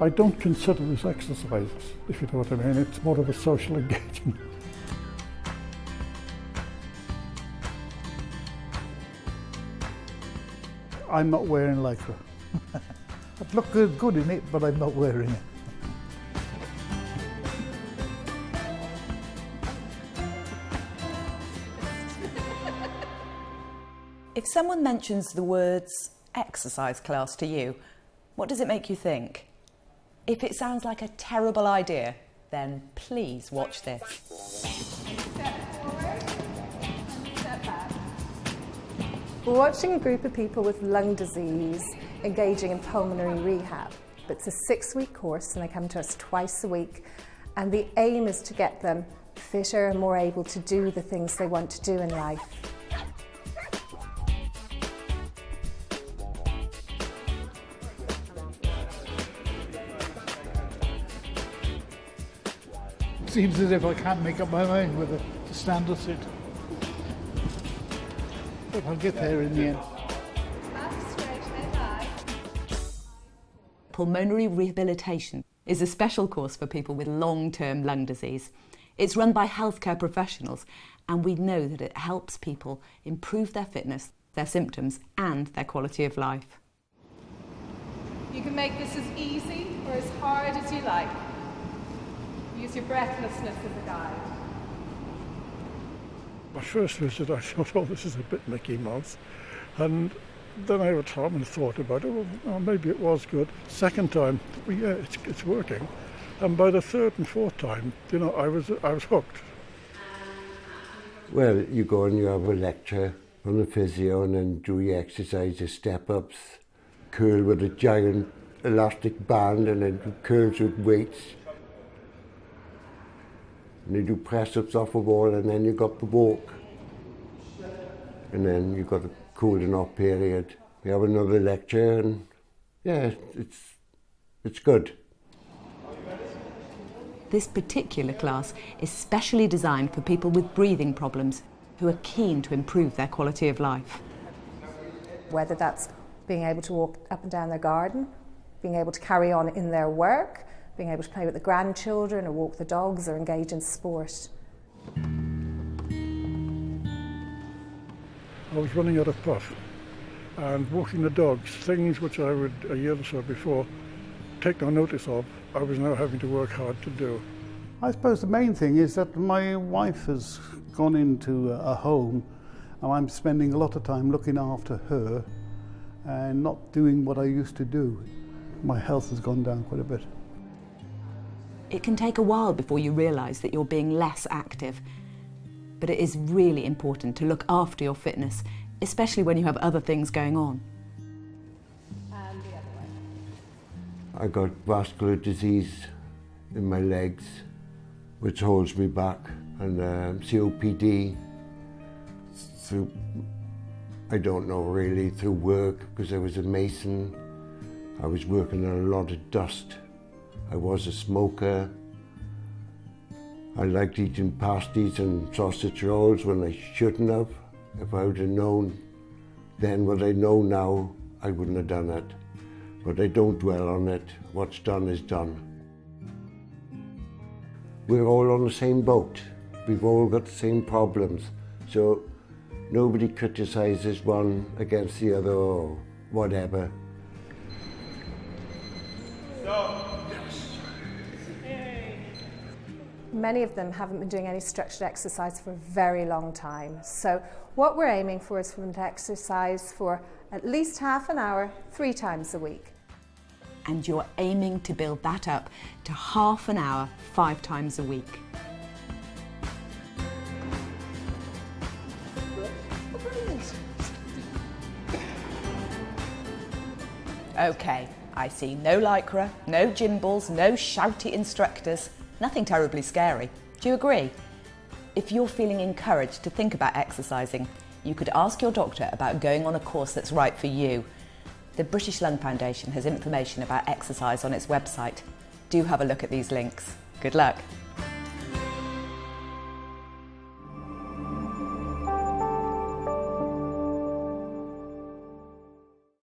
I don't consider this exercise, if you know what I mean. It's more of a social engagement. I'm not wearing lycra. I'd look good in it, but I'm not wearing it. If someone mentions the words exercise class to you, what does it make you think? If it sounds like a terrible idea, then please watch this. Step forward, step back. We're watching a group of people with lung disease engaging in pulmonary rehab. It's a 6-week course and they come to us twice a week, and the aim is to get them fitter and more able to do the things they want to do in life. It seems as if I can't make up my mind whether to stand or sit. But I'll get there in the end. Pulmonary Rehabilitation is a special course for people with long-term lung disease. It's run by healthcare professionals, and we know that it helps people improve their fitness, their symptoms and their quality of life. You can make this as easy or as hard as you like. Use your breathlessness as a guide. My first visit I thought, oh, this is a bit Mickey Mouse. And then I went home and thought about it, well, maybe it was good. Second time, well, yeah, it's working. And by the third and fourth time, you know, I was hooked. Well, you go and you have a lecture on the physio and then do your exercises, step-ups, curl with a giant elastic band and then do curls with weights. And you do press-ups off a wall and then you got the walk. And then you got a cooling off period. We have another lecture and yeah, it's good. This particular class is specially designed for people with breathing problems who are keen to improve their quality of life. Whether that's being able to walk up and down their garden, being able to carry on in their work, being able to play with the grandchildren or walk the dogs or engage in sport. I was running out of puff and walking the dogs, things which I would a year or so before take no notice of, I was now having to work hard to do. I suppose the main thing is that my wife has gone into a home and I'm spending a lot of time looking after her and not doing what I used to do. My health has gone down quite a bit. It can take a while before you realise that you're being less active, but it is really important to look after your fitness, especially when you have other things going on. And the other way. I got vascular disease in my legs, which holds me back, and COPD through, I don't know really, through work, because I was a mason. I was working on a lot of dust. I was a smoker. I liked eating pasties and sausage rolls when I shouldn't have. If I would have known then what I know now, I wouldn't have done it. But I don't dwell on it. What's done is done. We're all on the same boat. We've all got the same problems. So nobody criticises one against the other or whatever. Many of them haven't been doing any structured exercise for a very long time. So what we're aiming for is for them to exercise for at least half an hour, 3 times a week. And you're aiming to build that up to half an hour, 5 times a week. Okay, I see no lycra, no gym balls, no shouty instructors. Nothing terribly scary. Do you agree? If you're feeling encouraged to think about exercising, you could ask your doctor about going on a course that's right for you. The British Lung Foundation has information about exercise on its website. Do have a look at these links. Good luck.